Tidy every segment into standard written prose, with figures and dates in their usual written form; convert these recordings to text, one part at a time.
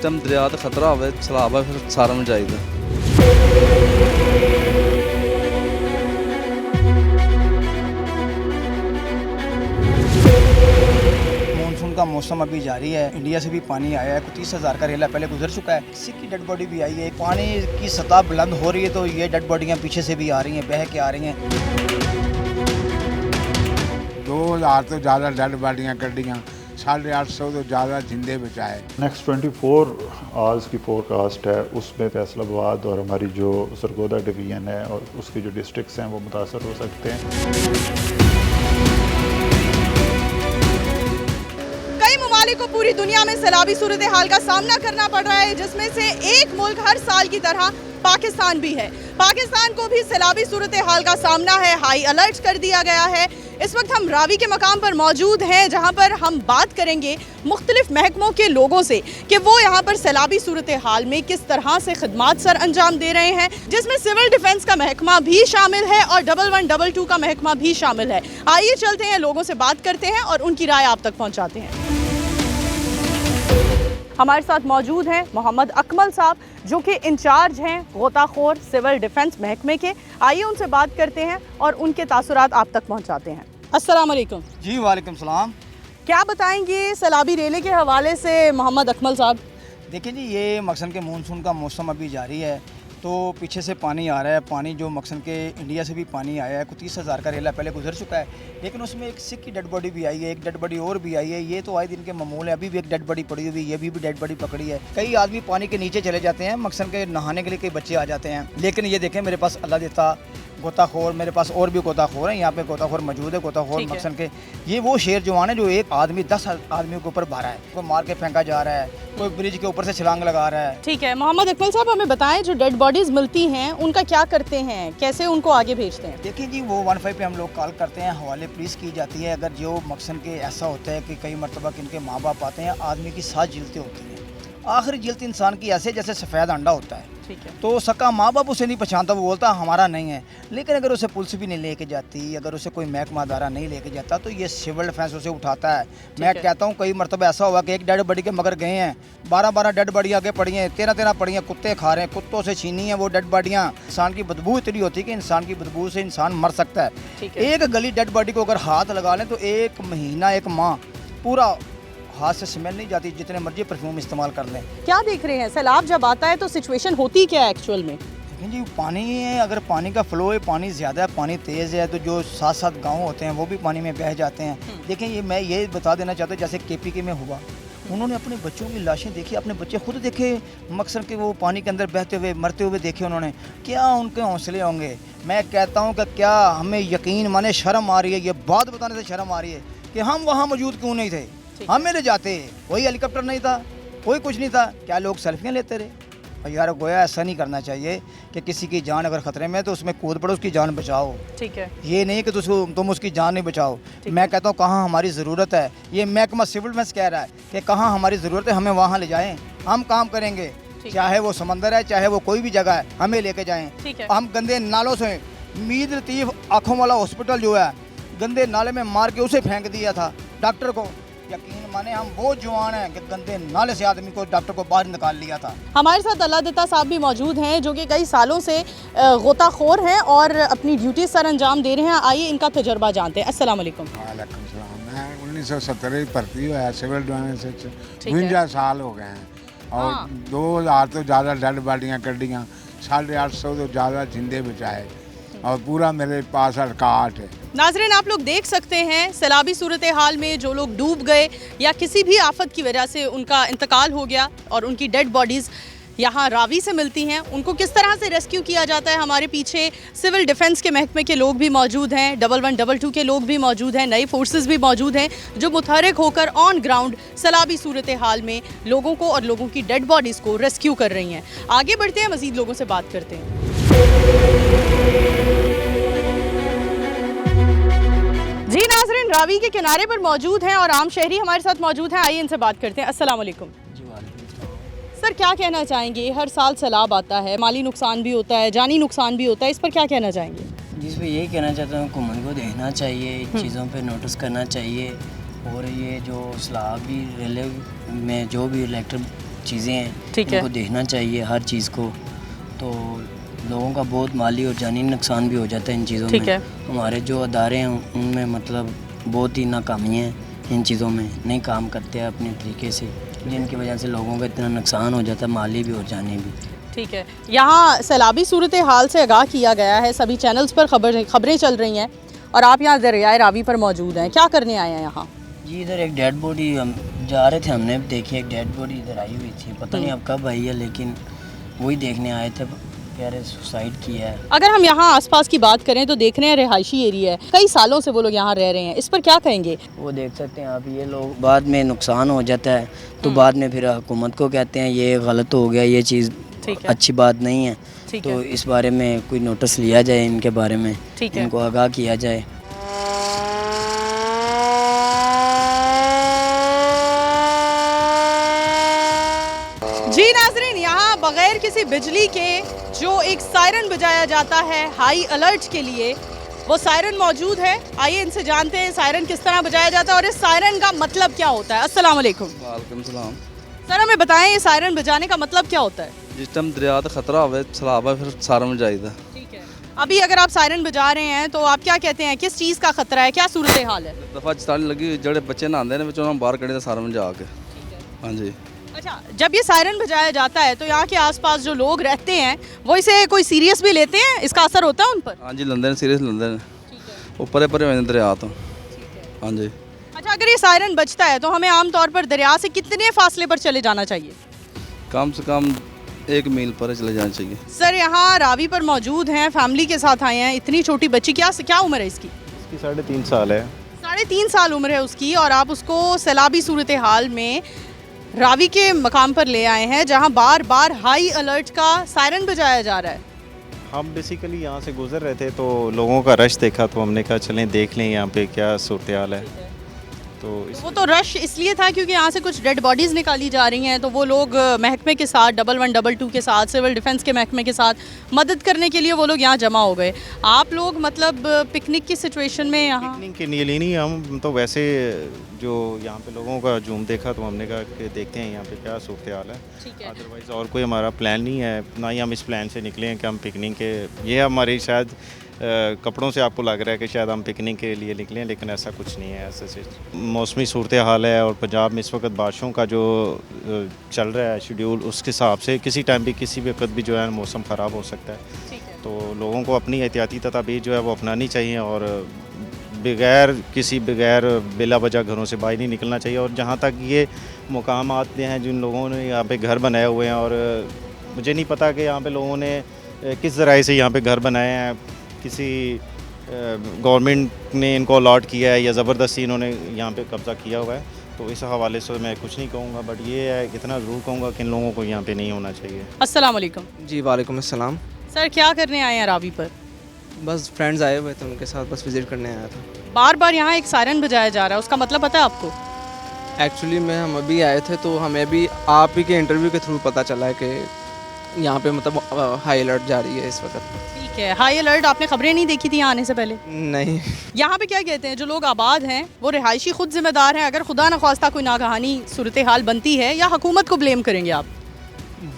Time दरिया का खतरा हो, सैलाब फिर सारा में चाहिए। मानसून का मौसम अभी जारी है, इंडिया से भी पानी आया है, 30,000 का रेला पहले गुजर चुका है। किसी की डेड बॉडी भी आई है, पानी की सतह बुलंद हो रही है तो ये डेड बॉडियाँ पीछे से भी आ रही हैं, बह के आ रही हैं। 2000 तो ज़्यादा डेड बॉडियाँ कटियाँ, 850 तो ज़्यादा जिंदे बचाए। नेक्स्ट 24 आवर्स की फोरकास्ट है, उसमें फैसलाबाद और हमारी जो सरगोदा डिवीज़न है और उसकी जो डिस्ट्रिक्ट्स हैं वो मुतासर हो सकते हैं। कई ममालिक को पूरी दुनिया में सैलाबी सूरत हाल का सामना करना पड़ रहा है, जिसमें से एक मुल्क हर साल की तरह पाकिस्तान भी है। पाकिस्तान को भी सैलाबी सूरत हाल का सामना है, हाई अलर्ट कर दिया गया है। इस वक्त हम रावी के मकाम पर मौजूद हैं, जहां पर हम बात करेंगे मुख्तलिफ महकमों के लोगों से कि वो यहाँ पर सैलाबी सूरत हाल में किस तरह से खिदमात सर अंजाम दे रहे हैं, जिसमें सिविल डिफेंस का महकमा भी शामिल है और 1122 का महकमा भी शामिल है। आइए चलते हैं, लोगों से बात करते हैं और उनकी राय आप तक पहुँचाते हैं। हमारे साथ मौजूद हैं मोहम्मद अकमल साहब, जो कि इंचार्ज हैं गोताखोर सिविल डिफेंस महकमे के। आइए उनसे बात करते हैं और उनके तासुरात आप तक पहुंचाते हैं। अस्सलाम वालेकुम। जी वालेकुम सलाम। क्या बताएंगे सैलाबी रेले के हवाले से मोहम्मद अकमल साहब? देखिए जी, ये मकसन के मानसून का मौसम अभी जारी है तो पीछे से पानी आ रहा है। पानी जो मकसन के इंडिया से भी पानी आया है, 30,000 का रेला पहले गुजर चुका है, लेकिन उसमें एक सिख की डेड बॉडी भी आई है, एक डेड बॉडी और भी आई है। ये तो आए दिन के मामूल है, अभी भी एक डेड बॉडी पड़ी हुई है, ये भी डेड बॉडी पकड़ी है। कई आदमी पानी के नीचे चले जाते हैं मकसन के नहाने के लिए, कई बच्चे आ जाते हैं। लेकिन ये देखें, मेरे पास अल्लाह देता गोताखोर, मेरे पास और भी गोताखोर हैं, यहाँ पे गोताखोर मौजूद है, गोताखोर मकसन के। ये वो शेर जवान है जो एक आदमी 10 आदमियों के ऊपर भारा है, कोई मार के फेंका जा रहा है, कोई ब्रिज के ऊपर से छलांग लगा रहा है। ठीक है मोहम्मद अकमल साहब, हमें बताएं जो डेड बॉडीज मिलती हैं उनका क्या करते हैं, कैसे उनको आगे भेजते हैं? देखिए जी, वो 15 पे हम लोग कॉल करते हैं, हवाले पुलिस की जाती है। अगर जो मकसन के ऐसा होता है कि कई मरतबा इनके माँ बाप आते हैं, आदमी की 7 जिल्तें होती हैं, आखिरी जिल्त इंसान की ऐसे जैसे सफ़ेद अंडा होता है। ठीक है। तो सका माँ बाप उसे नहीं पहचानता, वो बोलता हमारा नहीं है। लेकिन अगर उसे पुलिस भी नहीं लेके जाती, अगर उसे कोई महकमा अदारा नहीं लेके जाता, तो ये सिविल डिफेंस उसे उठाता है। मैं कहता हूँ कई मरतबा ऐसा हुआ कि एक डेड बॉडी के मगर गए हैं, 12-12 डेड बॉडी आगे पड़ी हैं, 13-13 पड़ी हैं, कुत्ते खा रहे हैं, कुत्तों से छीनी है वो डेड बॉडियाँ। इंसान की बदबू इतनी होती है कि इंसान की बदबू से इंसान मर सकता है। एक गली डेड बॉडी को अगर हाथ लगा लें तो 1 महीना 1 माह पूरा हाथ से स्मेल नहीं जाती, जितने मर्जी परफ्यूम इस्तेमाल कर लें। क्या देख रहे हैं, सैलाब जब आता है तो सिचुएशन होती क्या है एक्चुअल में? लेकिन जी पानी है, अगर पानी का फ्लो है, पानी ज़्यादा है, पानी तेज़ है, तो जो 7-7 गांव होते हैं वो भी पानी में बह जाते हैं। देखें, ये मैं ये बता देना चाहता हूँ, जैसे KPK में हुआ, उन्होंने अपने बच्चों की लाशें देखी, अपने बच्चे खुद देखे मकसद के वो पानी के अंदर बहते हुए मरते हुए देखे उन्होंने। क्या उनके हौसले होंगे? मैं कहता हूँ कि क्या हमें यकीन माने शर्म आ रही है, ये बात बताने से शर्म आ रही है कि हम वहाँ मौजूद क्यों नहीं थे, हमें ले जाते। कोई हेलीकॉप्टर नहीं था, कोई कुछ नहीं था, क्या लोग सेल्फियाँ लेते रहे? और यार गोया ऐसा नहीं करना चाहिए कि किसी की जान अगर ख़तरे में है तो उसमें कूद पड़ो, उसकी जान बचाओ। ठीक है, ये नहीं कि तुम उसकी जान नहीं बचाओ। मैं कहता हूँ कहाँ हमारी ज़रूरत है, ये महकमा सिविल डिफेंस कह रहा है कि कहाँ हमारी ज़रूरत है, हमें वहाँ ले जाएँ, हम काम करेंगे। चाहे वो समंदर है, चाहे वो कोई भी जगह है, हमें लेके जाएँ। हम गंदे नालों से, मीर लतीफ़ आँखों वाला हॉस्पिटल जो है, गंदे नाले में मार के उसे फेंक दिया था डॉक्टर को। यकीन माने हम वो जवान हैं कि गंदे नाले से आदमी को, डॉक्टर को बाहर निकाल लिया था। हमारे साथ अल्लाह देता साहब भी मौजूद हैं, जो कि कई सालों से गोताखोर हैं और अपनी ड्यूटी सर अंजाम दे रहे हैं। आइए इनका तजर्बा जानते हैं। अस्सलाम वालेकुम। वालेकुम सलाम। मैं 1970 ही भर्ती हुआ है सिविल डिफेंस से, 52 साल हो गए हैं और 2000 तो ज़्यादा डेड बॉडियाँ कटियाँ, 850 तो ज़्यादा जिंदे बचाए और पूरा मेरे पास रिकॉर्ड है। नाज़रीन, आप लोग देख सकते हैं सैलाबी सूरत हाल में जो लोग डूब गए या किसी भी आफत की वजह से उनका इंतकाल हो गया और उनकी डेड बॉडीज़ यहाँ रावी से मिलती हैं, उनको किस तरह से रेस्क्यू किया जाता है। हमारे पीछे सिविल डिफेंस के महकमे के लोग भी मौजूद हैं, 1122 के लोग भी मौजूद हैं, नई फोर्सेस भी मौजूद हैं जो मुतहरिक होकर ऑन ग्राउंड सैलाबी सूरत हाल में लोगों को और लोगों की डेड बॉडीज़ को रेस्क्यू कर रही हैं। आगे बढ़ते हैं, मज़ीद लोगों से बात करते हैं। जी नाज़रीन, रावी के किनारे पर मौजूद हैं और आम शहरी हमारे साथ मौजूद हैं। आइए इनसे बात करते हैं। अस्सलाम वालेकुम। सर, क्या कहना चाहेंगे? हर साल सैलाब आता है, माली नुकसान भी होता है, जानी नुकसान भी होता है, इस पर क्या कहना चाहेंगे? जिस पर यही कहना चाहता हूँ, हुकूमत को देखना चाहिए, चीज़ों पे नोटिस करना चाहिए और ये जो सैलाबी रेले में जो भी इलेक्ट्रिक चीज़ें हैं, ठीक है। इनको देखना चाहिए हर चीज़ को। तो लोगों का बहुत माली और जानी नुकसान भी हो जाता है इन चीज़ों ठीक में। है। हमारे जो अदारे हैं उनमें मतलब बहुत ही नाकामी है, इन चीज़ों में नहीं काम करते हैं अपने तरीके से, जिनकी वजह से लोगों का इतना नुकसान हो जाता है, माली भी और जानी भी। ठीक है, यहाँ सैलाबी सूरत हाल से आगाह किया गया है, सभी चैनल्स पर खबरें चल रही हैं और आप यहाँ दरियाए रावी पर मौजूद हैं। क्या करने आए हैं यहाँ? जी इधर एक डेड बॉडी, हम जा रहे थे, हमने देखी एक डेड बॉडी इधर आई हुई थी, पता नहीं अब कब आई है, लेकिन वही देखने आए थे। कह रहे सुसाइड किया है। अगर हम यहाँ आसपास की बात करें तो देख रहे हैं रिहायशी एरिया है, कई सालों से वो लोग यहाँ रह रहे हैं, इस पर क्या कहेंगे? वो देख सकते हैं आप, ये लोग बाद में नुकसान हो जाता है तो बाद में फिर हुकूमत को कहते हैं ये गलत हो गया, ये चीज़ अच्छी बात नहीं है। तो इस बारे में कोई नोटिस लिया जाए, इनके बारे में इनको आगाह किया जाए। जी नाजरीन, यहाँ बगैर किसी बिजली के जो एक सायरन बजाया जाता है हाई अलर्ट के लिए, वो सायरन मौजूद है। आइए इनसे जानते हैं सायरन किस तरह बजाया जाता है और इस सायरन का मतलब क्या होता है। अस्सलाम वालेकुम। वालेकुम सलाम। सर हमें बताएं ये सायरन बजाने का मतलब क्या होता है? जिस टाइम दरिया का खतरा होवे सैलाब आवे फिर सारन जाइदा। ठीक है, अभी अगर आप सायरन बजा रहे हैं तो आप क्या कहते हैं, किस चीज़ का खतरा है, क्या सूरत हाल है? दफ़ा चताली लगी जड़े बच्चे नहाते हैं विचों बाहर कड़े सारन जा के। हाँ जी। अच्छा, जब ये सायरन बजाया जाता है तो यहाँ के आसपास जो लोग रहते हैं वो इसे कोई सीरियस भी लेते हैं, इसका असर होता है उन पर? हाँ जी, लंदे ने सीरियस लंदे ने ऊपर परे हुए दरिया तो। हाँ जी। अच्छा, अगर ये सायरन बजता है तो हमें आमतौर पर दरिया से कितने फासले पर चले जाना चाहिए? कम से कम 1 मील पर चले जाना चाहिए। सर यहाँ रावी पर मौजूद हैं, फैमिली के साथ आए हैं, इतनी छोटी बच्ची, क्या उम्र है इसकी? इसकी 3.5 साल है। 3.5 साल उम्र है उसकी और आप उसको सैलाबी सूरत हाल में रावी के मकाम पर ले आए हैं जहाँ बार बार हाई अलर्ट का सायरन बजाया जा रहा है। हम बेसिकली यहाँ से गुजर रहे थे तो लोगों का रश देखा तो हमने कहा चलें देख लें यहाँ पे क्या सूरत हाल है। तो वो तो रश इसलिए था क्योंकि यहाँ से कुछ डेड बॉडीज़ निकाली जा रही हैं, तो वो लोग महकमे के साथ 112 के साथ, सिविल डिफेंस के महकमे के साथ मदद करने के लिए वो लोग यहाँ जमा हो गए। आप लोग मतलब पिकनिक की सिचुएशन में यहाँ? पिकनिक के लिए नहीं, हम तो वैसे जो यहाँ पे लोगों का जुम देखा तो हमने कहा कि देखते हैं यहाँ पे क्या सूरत हाल है। अदरवाइज़ और कोई हमारा प्लान नहीं है, ना ही हम इस प्लान से निकले हैं कि हम पिकनिक के, ये हमारी शायद कपड़ों से आपको लग रहा है कि शायद हम पिकनिक के लिए निकले हैं, लेकिन ऐसा कुछ नहीं है। ऐसे मौसमी सूरत हाल है और पंजाब में इस वक्त बारिशों का जो चल रहा है शेड्यूल, उसके हिसाब से किसी टाइम भी किसी भी वक्त भी जो है मौसम ख़राब हो सकता है। तो लोगों को अपनी एहतियाती तदाबीर जो है वो अपनानी चाहिए और बगैर बिला वजह घरों से बाहर नहीं निकलना चाहिए। और जहाँ तक ये मुकाम आते हैं जिन लोगों ने यहाँ पे घर बनाए हुए हैं, और मुझे नहीं पता कि यहाँ पे लोगों ने किस ज़राए से यहाँ पे घर बनाए हैं, किसी गवर्नमेंट ने इनको अलॉट किया है या ज़बरदस्ती इन्होंने यहाँ पे कब्ज़ा किया हुआ है, तो इस हवाले से मैं कुछ नहीं कहूँगा, बट ये है इतना ज़रूर कहूँगा कि इन लोगों को यहाँ पे नहीं होना चाहिए। अस्सलाम वालेकुम। जी वालेकुम अस्सलाम। सर क्या करने आए हैं रावी पर? बस फ्रेंड्स आए हुए थे, उनके साथ बस विज़िट करने आया था। बार बार यहाँ एक सायरन बजाया जा रहा है, उसका मतलब पता है आपको? एक्चुअली में हम अभी आए थे तो हमें भी आप ही के इंटरव्यू के थ्रू पता चला है कि यहाँ पे मतलब हाई अलर्ट जारी है इस वक्त। ठीक है, हाई अलर्ट आपने खबरें नहीं देखी थी यहाँ आने से पहले? नहीं। यहाँ पे क्या कहते हैं, जो लोग आबाद हैं वो रिहायशी खुद जिम्मेदार हैं, अगर खुदा न ख्वास्ता कोई नागहानी सूरत हाल बनती है, या हुकूमत को ब्लेम करेंगे आप?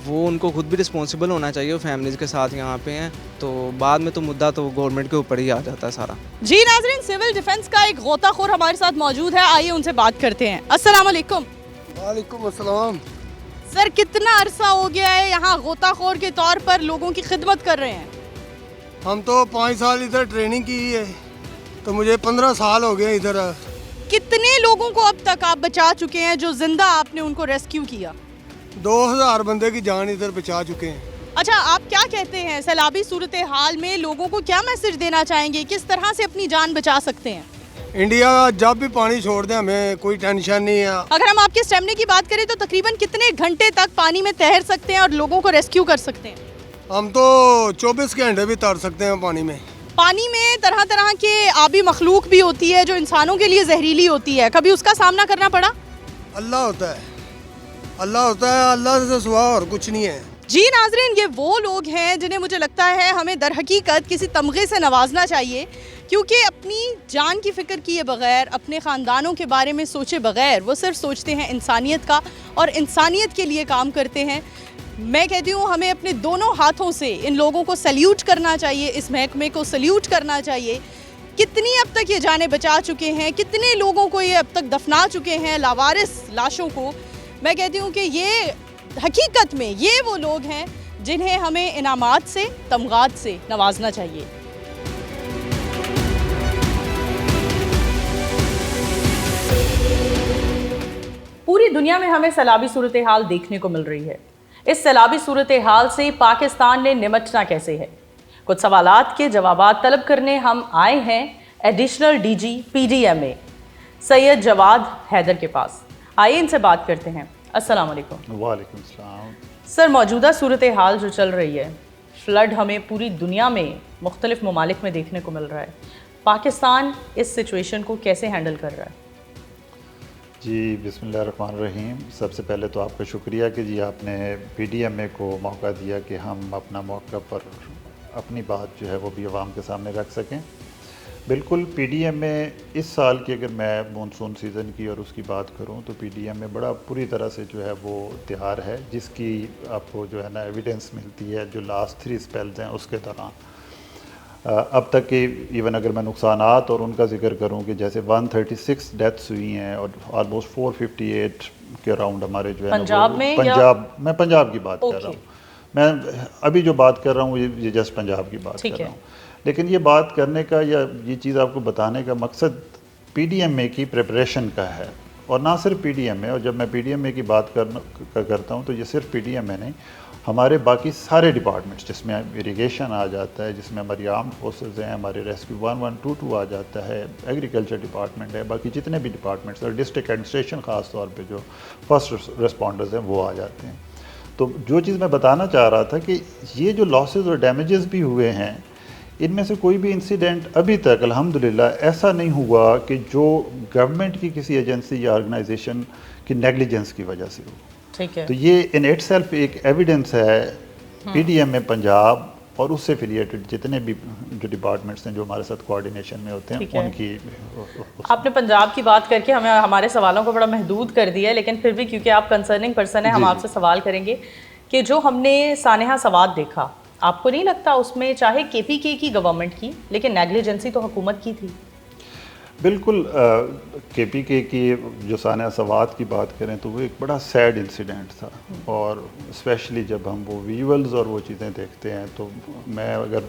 वो उनको खुद भी रिस्पॉन्सिबल होना चाहिए, वो फैमिलीज़ के साथ यहाँ पे हैं, तो बाद में तो मुद्दा तो गवर्नमेंट के ऊपर ही आ जाता है सारा। जी नाजरीन, सिविल डिफेंस का एक गोताखोर हमारे साथ मौजूद है, आइए उनसे बात करते हैं। अस्सलाम वालेकुम। वालेकुम अस्सलाम। सर कितना अरसा हो गया है यहाँ गोताखोर के तौर पर लोगों की खिदमत कर रहे हैं? हम तो 5 साल इधर ट्रेनिंग की है, तो मुझे 15 साल हो गए इधर। कितने लोगों को अब तक आप बचा चुके हैं जो जिंदा आपने उनको रेस्क्यू किया? 2000 बंदे की जान इधर बचा चुके हैं। अच्छा, आप क्या कहते हैं, सैलाबी सूरत हाल में लोगों को क्या मैसेज देना चाहेंगे, किस तरह से अपनी जान बचा सकते हैं? इंडिया जब भी पानी छोड़ दे हमें कोई टेंशन नहीं है। अगर हम आपके स्टेमिना की बात करें तो तकरीबन कितने घंटे तक पानी में तैर सकते हैं और लोगों को रेस्क्यू कर सकते हैं? हम तो 24 घंटे भी तैर सकते हैं पानी में। पानी में तरह तरह के आबी मखलूक भी होती है जो इंसानों के लिए जहरीली होती है, कभी उसका सामना करना पड़ा? अल्लाह होता है, अल्लाह होता है, अल्लाह से सिवा और कुछ नहीं है। जी नाजरीन, ये वो लोग हैं जिन्हें मुझे लगता है हमें दर हकीकत किसी तमगे से नवाजना चाहिए क्योंकि अपनी जान की फ़िक्र किए बगैर, अपने ख़ानदानों के बारे में सोचे बगैर वो सिर्फ सोचते हैं इंसानियत का और इंसानियत के लिए काम करते हैं। मैं कहती हूँ हमें अपने दोनों हाथों से इन लोगों को सल्यूट करना चाहिए, इस महकमे को सल्यूट करना चाहिए। कितनी अब तक ये जानें बचा चुके हैं, कितने लोगों को ये अब तक दफना चुके हैं, लावारिस लाशों को। मैं कहती हूँ कि ये हकीकत में ये वो लोग हैं जिन्हें हमें इनामात से, तमगात से नवाजना चाहिए। पूरी दुनिया में हमें सैलाबी सूरत हाल देखने को मिल रही है। इस सैलाबी सूरत हाल से पाकिस्तान ने निपटना कैसे है, कुछ सवालात के जवाबात तलब करने हम आए हैं additional DG PDMA Syed Jawad Haider के पास। आइए इनसे बात करते हैं। अस्सलाम वालेकुम। वालेकुम सलाम। सर, मौजूदा सूरत हाल जो चल रही है, फ्लड हमें पूरी दुनिया में मुख्तलिफ ममालिक में देखने को मिल रहा है, पाकिस्तान इस सिचुएशन को कैसे हैंडल कर रहा है? जी बिस्मिल्लाहिर्रहमानिर्रहीम। सबसे पहले तो आपका शुक्रिया कि जी आपने PDMA को मौका दिया कि हम अपना मौका पर अपनी बात जो है वो भी आवाम के सामने रख सकें। बिल्कुल PDMA इस साल की अगर मैं मानसून सीज़न की और उसकी बात करूं तो PDMA बड़ा पूरी तरह से जो है वो तैयार है, जिसकी आपको जो है ना एविडेंस मिलती है जो लास्ट 3 स्पेल्स हैं उसके दौरान। अब तक के इवन अगर मैं नुकसानात और उनका जिक्र करूं कि जैसे 136 डेथ्स हुई हैं और ऑलमोस्ट 458 के अराउंड हमारे जो है पंजाब में, मैं पंजाब की बात कर रहा हूँ। मैं अभी जो बात कर रहा हूँ ये जस्ट पंजाब की बात कर रहा हूँ। लेकिन ये बात करने का या ये चीज़ आपको बताने का मकसद PDMA की प्रिपरेशन का है, और ना सिर्फ PDMA। और जब मैं PDMA की बात करता हूँ तो ये सिर्फ PDMA नहीं, हमारे बाकी सारे डिपार्टमेंट्स जिसमें इरिगेशन आ जाता है, जिसमें हमारी आर्म्ड फोर्सेस हैं, हमारे रेस्क्यू 1122 आ जाता है, एग्रीकल्चर डिपार्टमेंट है, बाकी जितने भी डिपार्टमेंट्स और डिस्ट्रिक्ट एडमिनिस्ट्रेशन ख़ास तौर पे जो फर्स्ट रिस्पॉन्डर्स हैं वो आ जाते हैं। तो जो चीज़ मैं बताना चाह रहा था कि ये जो लॉसेस और डैमेजेस भी हुए हैं, इनमें से कोई भी इंसिडेंट अभी तक अल्हम्दुलिल्लाह ऐसा नहीं हुआ कि जो गवर्नमेंट की किसी एजेंसी या ऑर्गेनाइजेशन की नेग्लिजेंस की वजह से हो। ठीक है। तो ये इन इटसेल्फ एक एविडेंस है PDMA पंजाब और उससे एफिलिएटेड जितने भी जो डिपार्टमेंट्स हैं जो हमारे साथ कोऑर्डिनेशन में होते हैं उनकी। आपने पंजाब की बात करके हमें हमारे सवालों को बड़ा महदूद कर दिया है, लेकिन फिर भी क्योंकि आप कंसर्निंग पर्सन हैं, हम आपसे सवाल करेंगे कि जो हमने सानेहा सवाद देखा, आपको नहीं लगता उसमें चाहे KPK की गवर्नमेंट की, लेकिन नेग्लिजेंसी तो हुकूमत की थी? बिल्कुल। KPK की जो सानिया सवाद की बात करें तो वो एक बड़ा सैड इंसिडेंट था, और स्पेशली जब हम वो विजुअल्स और वो चीज़ें देखते हैं तो मैं अगर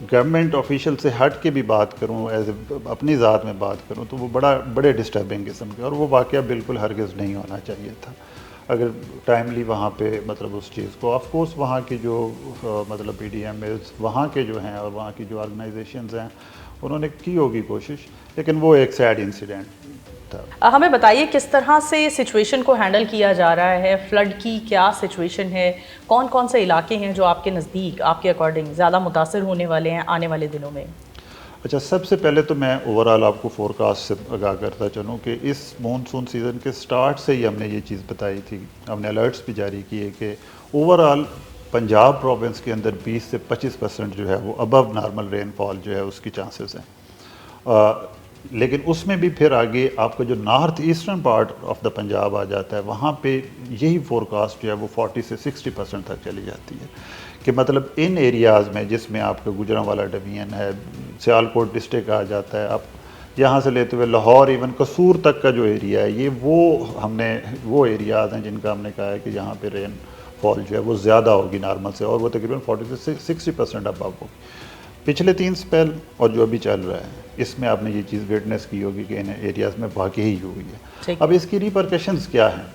गवर्नमेंट ऑफिशियल से हट के भी बात करूं, एज अपनी ज़ात में बात करूं, तो वो बड़े डिस्टर्बिंग किस्म के, और वो वाक़या बिल्कुल हरगिज़ नहीं होना चाहिए था। अगर टाइमली वहाँ पे मतलब उस चीज़ को, ऑफ कोर्स वहाँ की जो मतलब PDMA वहाँ के जो हैं और वहाँ की जो ऑर्गेनाइजेशंस हैं उन्होंने की होगी कोशिश, लेकिन वो एक सैड इंसिडेंट था। हमें बताइए किस तरह से सिचुएशन को हैंडल किया जा रहा है, फ्लड की क्या सिचुएशन है, कौन कौन से इलाके हैं जो आपके नज़दीक, आपके अकॉर्डिंग ज़्यादा मुतासर होने वाले हैं आने वाले दिनों में? अच्छा, सबसे पहले तो मैं ओवरऑल आपको फोरकास्ट से आगाह करता चलूँ कि इस मानसून सीज़न के स्टार्ट से ही हमने ये चीज़ बताई थी, हमने अलर्ट्स भी जारी किए कि ओवरऑल पंजाब प्रोविंस के अंदर 20 से 25% जो है वो अबव नॉर्मल रेनफॉल जो है उसकी चांसेस हैं। लेकिन उसमें भी फिर आगे आपका जो north eastern part of the Punjab आ जाता है, वहाँ पे यही फोरकास्ट जो है वो 40 से 60% तक चली जाती है। कि मतलब इन एरियाज़ में जिसमें आपका गुजरांवाला डिवीजन है, सियालकोट डिस्ट्रिक्ट आ जाता है, आप यहाँ से लेते हुए लाहौर इवन कसूर तक का जो एरिया है, ये वो एरियाज़ हैं जिनका हमने कहा है कि यहाँ पे रेन फॉल जो है वो ज़्यादा होगी नॉर्मल से, और वो तकरीबन 40 से 60% अबव होगी। पिछले 3 स्पेल और जो अभी चल रहा है इसमें आपने ये चीज़ विटनेस की होगी कि इन एरियाज़ में वाकई ही हुई है। अब इसकी रिपरकशंस क्या हैं?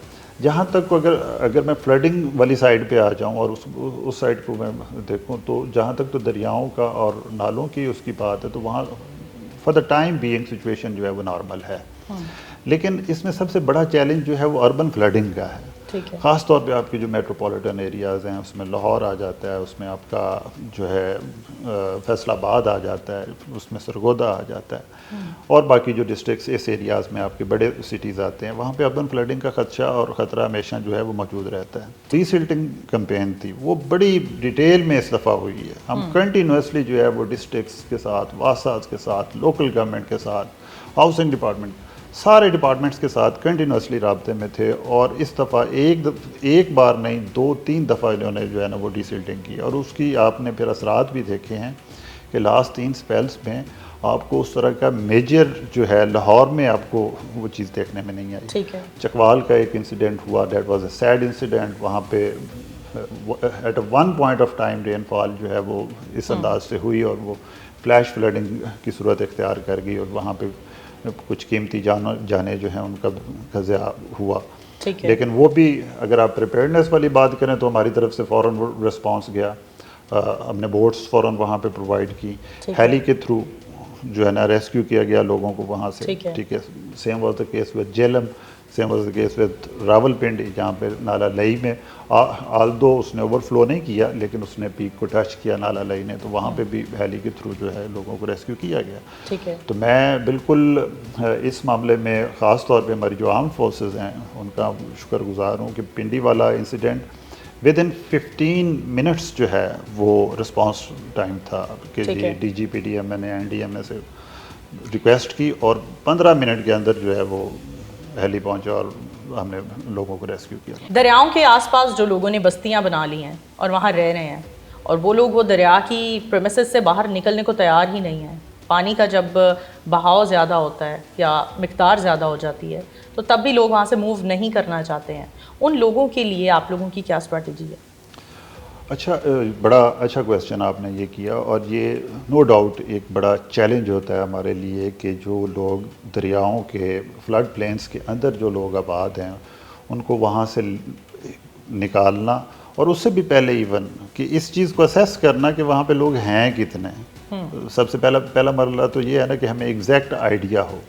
जहाँ तक अगर मैं फ्लडिंग वाली साइड पे आ जाऊँ और उस साइड को मैं देखूँ, तो जहाँ तक तो दरियाओं का और नालों की उसकी बात है, तो वहाँ for the time being situation जो है वो नॉर्मल है। लेकिन इसमें सबसे बड़ा चैलेंज जो है वो अर्बन फ्लडिंग का है। ठीक है। ख़ास तौर पे आपकी जो मेट्रोपॉलिटन एरियाज़ हैं उसमें लाहौर आ जाता है, उसमें आपका जो है फैसलाबाद आ जाता है, उसमें सरगोदा आ जाता है, और बाकी जो डिस्ट्रिक्ट्स इस एरियाज़ में आपके बड़े सिटीज़ आते हैं, वहाँ पे अर्बन फ्लडिंग का खदशा और ख़तरा हमेशा जो है वो मौजूद रहता है। रीसिल्टिंग कैंपेन थी वो बड़ी डिटेल में इस दफ़ा हुई है। हम कंटिन्यूसली जो है वो डिस्ट्रिक्ट्स के साथ, वासाज के साथ, लोकल गवर्नमेंट के साथ, हाउसिंग डिपार्टमेंट, सारे डिपार्टमेंट्स के साथ कंटिन्यूसली राब्ते में थे, और इस दफ़ा एक बार नहीं 2-3 दफ़ा इन्होंने जो है ना वो डीसिल्टिंग की, और उसकी आपने फिर असरात भी देखे हैं कि लास्ट 3 स्पेल्स में आपको उस तरह का मेजर जो है लाहौर में आपको वो चीज़ देखने में नहीं आई। ठीक है। चकवाल का एक इंसिडेंट हुआ, that was a sad incident. वहाँ पे at one point of time rainfall जो है वो इस अंदाज से हुई और वो फ्लैश फ्लडिंग की सूरत इख्तियार कर गई, और वहाँ पे कुछ कीमती जाने जो हैं उनका क़ज़ा हुआ। ठीक है। लेकिन वो भी अगर आप प्रिपेयर्डनेस वाली बात करें तो हमारी तरफ से फ़ौरन रिस्पांस गया, हमने बोट्स फ़ौरन वहाँ पे प्रोवाइड की, हेली के थ्रू जो है ना रेस्क्यू किया गया लोगों को वहाँ से। ठीक है। Same was the case with Jhelum, same was the case with Rawalpindi, जहाँ पे नाला लई में आल्दो उसने ओवरफ्लो नहीं किया लेकिन उसने पीक को टच किया नाला लई ने, तो वहाँ पे भी हेली के थ्रू जो है लोगों को रेस्क्यू किया गया। ठीक है। तो मैं बिल्कुल इस मामले में ख़ास तौर पे हमारी जो आर्म फोर्सेस हैं उनका शुक्रगुजार हूँ कि पिंडी वाला इंसिडेंट विद इन 15 मिनट्स जो है वो रिस्पांस टाइम था कि जी DGPDM ने NDMA से रिक्वेस्ट की और 15 मिनट के अंदर जो है वो हेली पहुंचा और हमने लोगों को रेस्क्यू किया। दरियाओं के आसपास जो लोगों ने बस्तियां बना ली हैं और वहाँ रह रहे हैं, और वो लोग वो दरिया की प्रेमिसेस से बाहर निकलने को तैयार ही नहीं है। पानी का जब बहाव ज़्यादा होता है या मिक़दार ज़्यादा हो जाती है तो तब भी लोग वहाँ से मूव नहीं करना चाहते हैं। उन लोगों के लिए आप लोगों की क्या स्ट्रैटेजी है? अच्छा, बड़ा अच्छा क्वेश्चन आपने ये किया, और ये नो डाउट एक बड़ा चैलेंज होता है हमारे लिए कि जो लोग दरियाओं के फ्लड प्लेन्स के अंदर जो लोग आबाद हैं उनको वहाँ से निकालना, और उससे भी पहले इवन कि इस चीज़ को असेस करना कि वहाँ पे लोग हैं कितने। सबसे पहला मरला तो ये है ना कि हमें एग्जैक्ट आइडिया हो।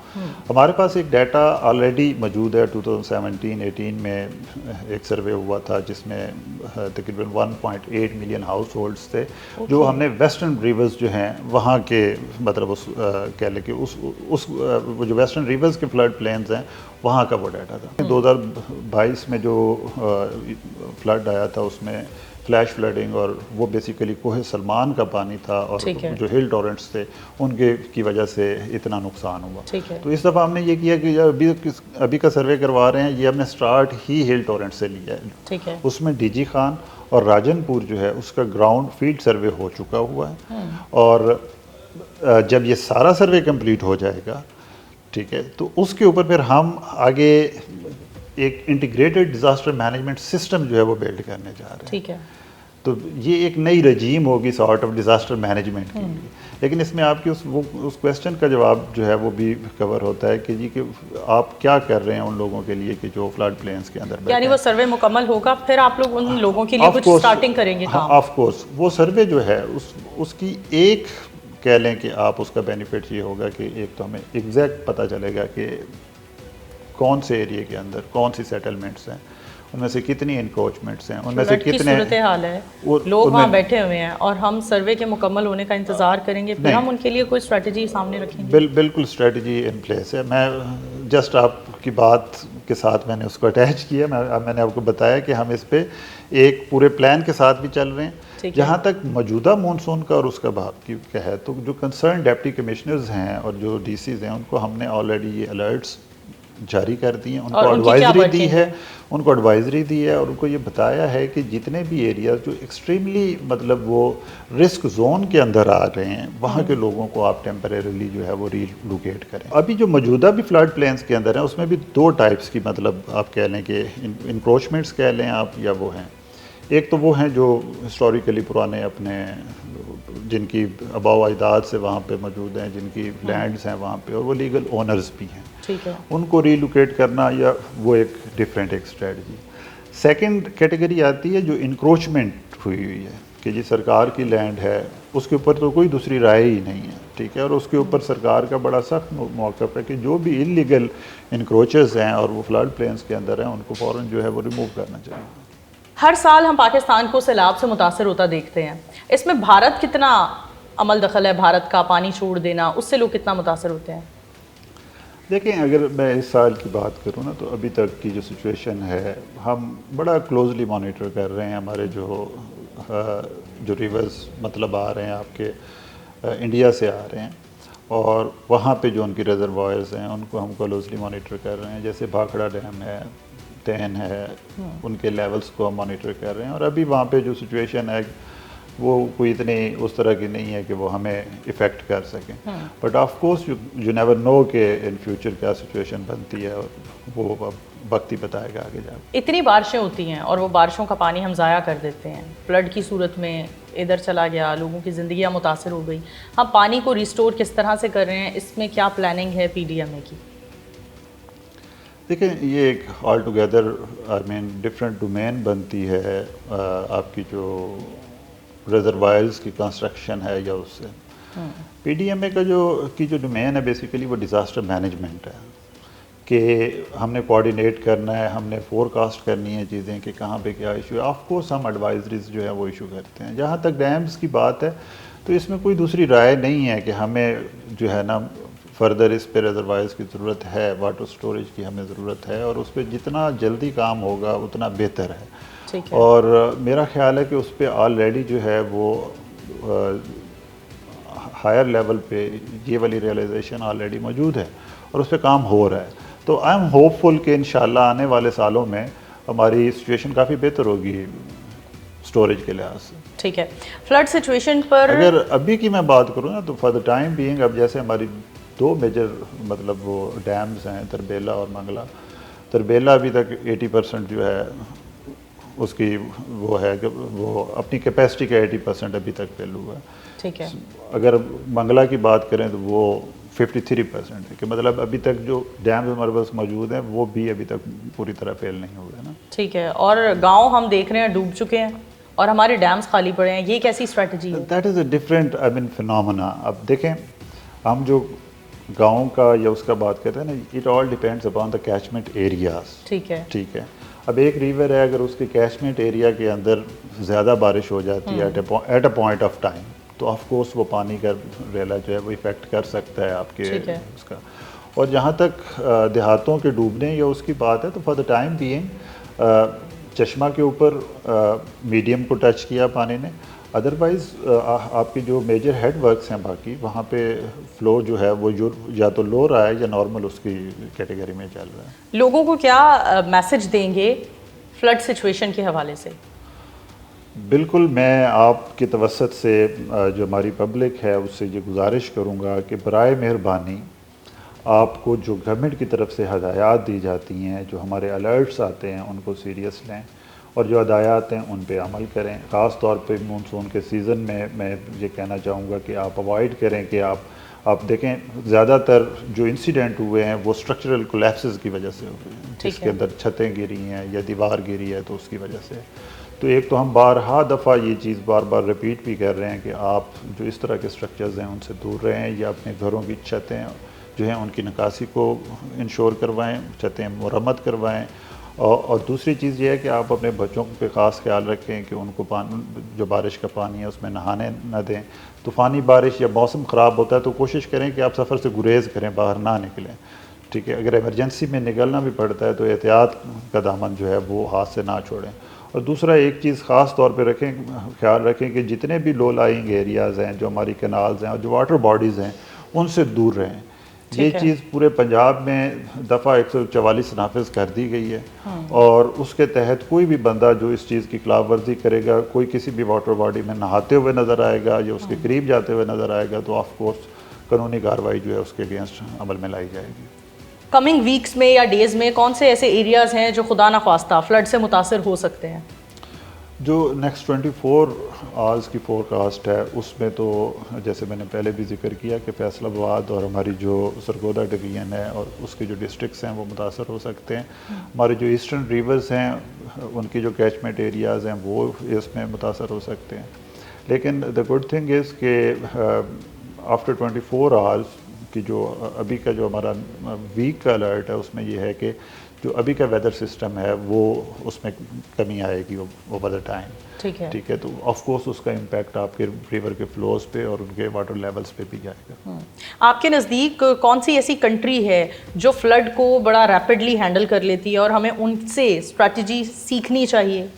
हमारे पास एक डाटा ऑलरेडी मौजूद है। 2017-18 में एक सर्वे हुआ था जिसमें तकरीबन 1.8 मिलियन हाउस होल्ड्स थे जो हमने वेस्टर्न रिवर्स जो हैं वहाँ के मतलब उस कह लें कि उस वो जो वेस्टर्न रिवर्स के फ्लड प्लेन्स हैं वहाँ का वो डाटा था। 2022 में जो फ्लड आया था उसमें फ्लैश फ्लडिंग, और वो बेसिकली कोहे सलमान का पानी था और जो हिल टॉरेंट्स थे उनके की वजह से इतना नुकसान हुआ। तो इस दफ़ा हमने ये किया कि अभी का सर्वे करवा रहे हैं, ये हमने स्टार्ट ही हिल टॉरेंट से लिया है। उसमें DG खान और राजनपुर जो है उसका ग्राउंड फील्ड सर्वे हो चुका हुआ है, और जब ये सारा सर्वे कंप्लीट हो जाएगा, ठीक है, तो उसके ऊपर फिर हम आगे एक इंटीग्रेटेड डिज़ास्टर मैनेजमेंट सिस्टम जो है वो बिल्ड करने जा रहे हैं। ठीक है। तो ये एक नई रजीम होगी सॉर्ट ऑफ डिज़ास्टर मैनेजमेंट के लिए। लेकिन इसमें आपकी उस क्वेश्चन का जवाब जो है वो भी कवर होता है कि जी कि आप क्या कर रहे हैं उन लोगों के लिए कि जो फ्लड प्लेन्स के अंदर, यानी वो सर्वे मुकम्मल होगा फिर आप लोग उन लोगों के लिए कुछ स्टार्टिंग करेंगे काम। ऑफ कोर्स वो सर्वे जो है उसकी एक कह लें कि आप उसका बेनिफिट ये होगा कि एक तो हमें एग्जैक्ट पता चलेगा कि कौन से एरिया के अंदर कौन सी सेटलमेंट्स हैं, उनमें से कितनी एनक्रोचमेंट्स हैं, उनमें से कितने सूरत हाल है, लोग वहाँ बैठे हुए हैं, और हम सर्वे के मुकम्मल होने का इंतज़ार करेंगे, फिर हम उनके लिए कोई स्ट्रेटजी सामने रखेंगे। बिल्कुल स्ट्रेटजी इन प्लेस है। मैं जस्ट आपकी बात के साथ मैंने उसको अटैच किया। मैंने आपको बताया कि हम इस पर एक पूरे प्लान के साथ भी चल रहे हैं। जहाँ तक मौजूदा मानसून का और उसका भाव की क्या है, तो जो कंसर्न डिप्टी कमिश्नर्स हैं और जो DCs हैं उनको हमने ऑलरेडी ये अलर्ट्स जारी कर दी हैं, उनको एडवाइजरी दी है और उनको ये बताया है कि जितने भी एरियाज जो एक्सट्रीमली मतलब वो रिस्क जोन के अंदर आ रहे हैं वहाँ के लोगों को आप टेम्परेरीली जो है वो रीलोकेट करें। अभी जो मौजूदा भी फ्लड प्लेन्स के अंदर हैं उसमें भी 2 टाइप्स की मतलब आप कह लें कि इंक्रोचमेंट्स कह लें आप, या वो हैं, एक तो वो हैं जो हिस्टोरिकली पुराने अपने जिनकी आबाओ अजदाद से वहाँ पे मौजूद हैं, जिनकी लैंड्स हैं वहाँ पे और वो लीगल ओनर्स भी हैं, ठीक है, उनको रीलोकेट करना या वो एक डिफरेंट एक स्ट्रेटजी। सेकंड कैटेगरी आती है जो इंक्रोचमेंट हुई है कि जी सरकार की लैंड है उसके ऊपर तो कोई दूसरी राय ही नहीं है, ठीक है, और उसके ऊपर सरकार का बड़ा सख्त मौक़िफ़ है कि जो भी इलीगल इंक्रोचेस हैं और वो फ्लड प्लेन्स के अंदर हैं उनको फ़ौरन जो है वो रिमूव करना चाहिए। हर साल हम पाकिस्तान को सैलाब से मुतासर होता देखते हैं, इसमें भारत कितना अमल दखल है? भारत का पानी छोड़ देना, उससे लोग कितना मुतासर होते हैं? देखें, अगर मैं इस साल की बात करूँ ना तो अभी तक की जो सिचुएशन है हम बड़ा क्लोजली मॉनिटर कर रहे हैं। हमारे जो रिवर्स मतलब आ रहे हैं आपके इंडिया से आ रहे हैं और वहाँ पे जो उनकी रिजर्वायर्स हैं उनको हम क्लोजली मॉनिटर कर रहे हैं। जैसे भाखड़ा डैम है, तैन है, उनके लेवल्स को हम मॉनिटर कर रहे हैं और अभी वहाँ पे जो सिचुएशन है वो कोई इतनी उस तरह की नहीं है कि वो हमें इफ़ेक्ट कर सकें। But of course you never know कि इन फ्यूचर क्या सिचुएशन बनती है और वो वक्त ही बताएगा आगे जाकर। इतनी बारिशें होती हैं और वो बारिशों का पानी हम ज़ाया कर देते हैं, फ्लड की सूरत में इधर चला गया, लोगों की ज़िंदगियाँ मुतासर हो गई। हम पानी को रिस्टोर किस तरह से कर रहे हैं, इसमें क्या प्लानिंग है PDMA की? देखें, ये एक ऑल टुगेदर डिफरेंट डोमेन बनती है आपकी जो रिजर्वायर्स की कंस्ट्रक्शन है या उससे। PDMA का जो डोमेन है बेसिकली वो डिज़ास्टर मैनेजमेंट है कि हमने कोऑर्डिनेट करना है, हमने फोरकास्ट करनी है चीज़ें कि कहाँ पे क्या इशू है। ऑफ कोर्स हम एडवाइजरीज जो है वो इशू करते हैं। जहाँ तक डैम्स की बात है तो इसमें कोई दूसरी राय नहीं है कि हमें जो है ना फर्दर इस पे रिजर्वायर्स की ज़रूरत है, वाटर स्टोरेज की हमें ज़रूरत है और उस पर जितना जल्दी काम होगा उतना बेहतर है। और मेरा ख्याल है कि उस पर ऑलरेडी जो है वो हायर लेवल पे ये वाली रियलाइजेशन ऑलरेडी मौजूद है और उस पर काम हो रहा है। तो आई एम होपफुल कि इंशाल्लाह आने वाले सालों में हमारी सिचुएशन काफ़ी बेहतर होगी स्टोरेज के लिहाज से। ठीक है, फ्लड सिचुएशन पर अगर अभी की मैं बात करूँ ना तो फॉर द टाइम बीइंग अब जैसे हमारी दो मेजर मतलब वो डैम्स हैं तरबेला और मंगला। तरबेला अभी तक 80% जो है उसकी वो है कि वो अपनी कैपेसिटी का 80% अभी तक फेल हुआ है। ठीक है, अगर मंगला की बात करें तो वो 53% है कि मतलब अभी तक जो डैम्स हमारे पास मौजूद हैं वो भी अभी तक पूरी तरह फेल नहीं हुए ना। ठीक है, और गांव हम देख रहे हैं डूब चुके हैं और हमारे डैम्स खाली पड़े हैं, ये कैसी स्ट्रेटजी है? That is a different phenomena. अब देखें, हम जो गाँव का या उसका बात करते हैं ना, it all depends upon the catchment areas. ठीक है, ठीक है। अब एक रिवर है, अगर उसके कैचमेंट एरिया के अंदर ज़्यादा बारिश हो जाती है at a point of time तो ऑफ कोर्स वो पानी का रेला जो है वो इफ़ेक्ट कर सकता है आपके उसका। और जहाँ तक देहातों के डूबने या उसकी बात है तो फॉर द टाइम बीइंग चश्मा के ऊपर मीडियम को टच किया पानी ने। अदरवाइज़ आपके जो मेजर हेड वर्क्स हैं बाकी वहाँ पे फ्लो जो है वो या तो लो रहा है या नॉर्मल उसकी कैटेगरी में चल रहा है। लोगों को क्या मैसेज देंगे फ्लड सिचुएशन के हवाले से? बिल्कुल, मैं आपके तवसत से जो हमारी पब्लिक है उससे ये गुजारिश करूँगा कि बराए मेहरबानी आपको जो गवर्नमेंट की तरफ से हदायत दी जाती हैं, जो हमारे अलर्ट्स आते हैं उनको सीरियस लें और जो हदायत हैं उन पे अमल करें। ख़ास तौर पे मानसून के सीज़न में मैं ये कहना चाहूँगा कि आप अवॉइड करें कि आप देखें ज़्यादातर जो इंसिडेंट हुए हैं वो स्ट्रक्चरल कोलैप्सेस की वजह से हुए हैं, जिसके अंदर छतें गिरी हैं या दीवार गिरी है तो उसकी वजह से। तो एक तो हम बारहा दफ़ा ये चीज़ बार बार रिपीट भी कर रहे हैं कि आप जो इस तरह के स्ट्रक्चर्स हैं उनसे दूर रहें या अपने घरों की छतें जो हैं उनकी निकासी को इंश्योर करवाएं, छतें मुरम्मत करवाएं। और दूसरी चीज़ ये है कि आप अपने बच्चों पे ख़ास ख्याल रखें कि उनको जो बारिश का पानी है उसमें नहाने न दें। तूफ़ानी बारिश या मौसम ख़राब होता है तो कोशिश करें कि आप सफ़र से गुरेज़ करें, बाहर ना निकलें। ठीक है, अगर इमरजेंसी में निकलना भी पड़ता है तो एहतियात का दामन जो है वो हाथ से ना छोड़ें। और दूसरा एक चीज़ ख़ास तौर पे ख्याल रखें कि जितने भी लो लाइंग एरियाज़ हैं, जो हमारी कैनाल्स हैं और जो वाटर बॉडीज़ हैं उनसे दूर रहें। ये चीज़ पूरे पंजाब में दफ़ा 144 नाफिज कर दी गई है और उसके तहत कोई भी बंदा जो इस चीज़ की खिलाफ वर्जी करेगा, कोई किसी भी वाटर बॉडी में नहाते हुए नज़र आएगा या उसके करीब जाते हुए नज़र आएगा तो ऑफ कोर्स कानूनी कार्रवाई जो है उसके अगेंस्ट अमल में लाई जाएगी। कमिंग वीक्स में या डेज़ में कौन से ऐसे एरियाज़ हैं जो खुदा न ख्वास्ता फ्लड से मुतासर हो सकते हैं? जो नेक्स्ट 24 आवर्स की फोरकास्ट है उसमें तो जैसे मैंने पहले भी जिक्र किया कि फैसलाबाद और हमारी जो सरगोदा डिवीज़न है और उसके जो डिस्ट्रिक्ट्स हैं वो मुतासर हो सकते हैं। हमारे जो ईस्टर्न रिवर्स हैं उनकी जो कैचमेंट एरियाज़ हैं वो इसमें मुतासर हो सकते हैं। लेकिन द गुड थिंग इज़ कि आफ्टर 24 आवर्स की जो अभी का जो हमारा वीक का अलर्ट है उसमें ये है कि जो अभी का वेदर सिस्टम है वो उसमें कमी आएगी ओवर द टाइम। ठीक है। ठीक है, तो ऑफ कोर्स उसका इम्पैक्ट आपके रिवर के फ्लोज पे और उनके वाटर लेवल्स पे भी जाएगा। आपके नज़दीक कौन सी ऐसी कंट्री है जो फ्लड को बड़ा रैपिडली हैंडल कर लेती है और हमें उनसे स्ट्रैटेजी सीखनी चाहिए?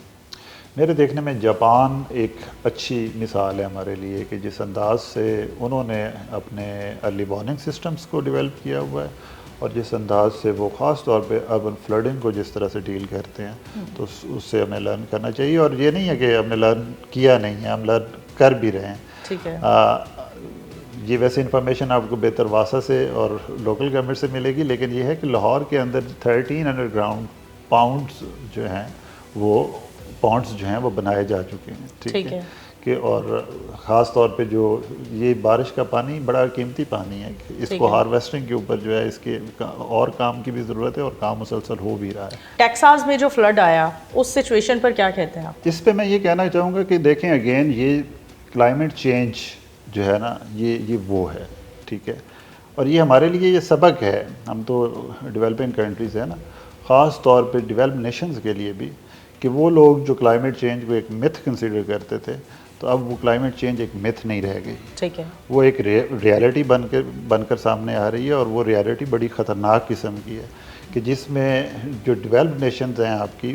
मेरे देखने में जापान एक अच्छी मिसाल है हमारे लिए कि जिस अंदाज से उन्होंने अपने अर्ली वार्निंग सिस्टम्स को डेवलप किया हुआ है और जिस अंदाज से वो ख़ास तौर पे अर्बन फ्लडिंग को जिस तरह से डील करते हैं, तो उससे हमें लर्न करना चाहिए। और ये नहीं है कि हमने लर्न किया नहीं है, हम लर्न कर भी रहे हैं। ठीक है। ये वैसे इन्फॉर्मेशन आपको बेहतर वासा से और लोकल गवर्नमेंट से मिलेगी, लेकिन ये है कि लाहौर के अंदर 1300 ग्राउंड पाउंड्स जो हैं वो बनाए जा चुके हैं। ठीक है कि और ख़ास तौर पे जो ये बारिश का पानी बड़ा कीमती पानी है, इसको हार्वेस्टिंग के ऊपर जो है इसके और काम की भी ज़रूरत है और काम मुसलसल हो भी रहा है। टेक्सास में जो फ्लड आया उस सिचुएशन पर क्या कहते हैं आप? इस पे मैं ये कहना चाहूँगा कि देखें अगेन ये क्लाइमेट चेंज जो है ना ये वो है। ठीक है, और ये हमारे लिए ये सबक है। हम तो डेवलपिंग कंट्रीज़ है ना, ख़ास तौर पे डेवलप नेशंस के लिए भी, कि वो लोग जो क्लाइमेट चेंज को एक मिथ कंसीडर करते थे, तो अब वो क्लाइमेट चेंज एक मिथ नहीं रह गई। ठीक है, वो एक रियलिटी बनकर सामने आ रही है और वो रियलिटी बड़ी ख़तरनाक किस्म की है कि जिसमें जो डेवलप्ड नेशंस हैं आपकी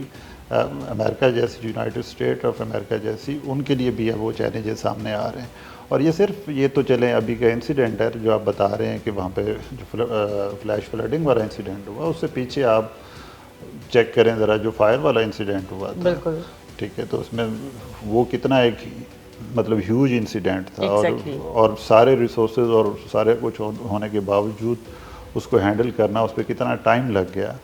अमेरिका जैसी, यूनाइटेड स्टेट ऑफ अमेरिका जैसी, उनके लिए भी अब वो चैलेंजेस सामने आ रहे हैं। और ये सिर्फ ये तो चलें अभी का इंसिडेंट है जो आप बता रहे हैं कि वहाँ पे जो फ्लैश फ्लडिंग वाला इंसिडेंट हुआ, उससे पीछे आप चेक करें ज़रा जो फायर वाला इंसिडेंट हुआ था। बिल्कुल। ठीक है, तो उसमें वो कितना एक मतलब ह्यूज इंसिडेंट था। exactly. और सारे रिसोर्सेज और सारे कुछ होने के बावजूद उसको हैंडल करना, उस पर कितना टाइम लग गया।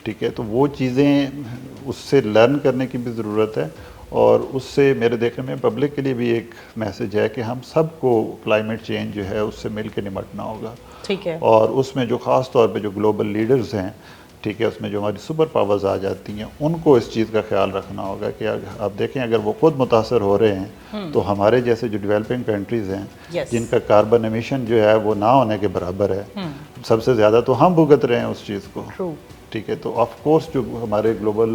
ठीक है, तो वो चीज़ें उससे लर्न करने की भी ज़रूरत है और उससे मेरे देखने में पब्लिक के लिए भी एक मैसेज है कि हम सबको क्लाइमेट चेंज जो है उससे मिल के निपटना होगा। ठीक है, और उसमें जो ख़ास तौर पे जो ग्लोबल लीडर्स हैं, ठीक है, उसमें जो हमारी सुपर पावर्स आ जाती हैं, उनको इस चीज़ का ख्याल रखना होगा कि आप देखें अगर वो खुद मुतासर हो रहे हैं तो हमारे जैसे जो डेवलपिंग कंट्रीज़ हैं जिनका कार्बन एमिशन जो है वो ना होने के बराबर है, सबसे ज़्यादा तो हम भुगत रहे हैं उस चीज़ को। ठीक है, तो ऑफ कोर्स जो हमारे ग्लोबल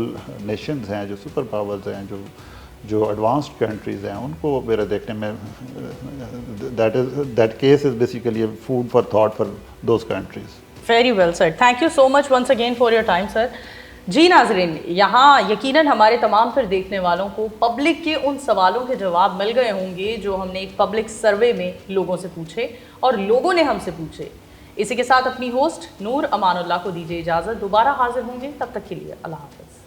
नेशंस हैं, जो सुपर पावर्स हैं, जो एडवांस्ड कंट्रीज़ हैं, उनको मेरे देखने में that case is basically food for thought for those countries. Very well sir, thank you so much once again for your time sir. जी नाजरीन, यहाँ यकीनन हमारे तमाम फिर देखने वालों को पब्लिक के उन सवालों के जवाब मिल गए होंगे जो हमने एक पब्लिक सर्वे में लोगों से पूछे और लोगों ने हमसे पूछे। इसी के साथ अपनी होस्ट नूर अमानुल्लाह को दीजिए इजाज़त, दोबारा हाजिर होंगे, तब तक के लिए अल्लाह हाफ़िज़।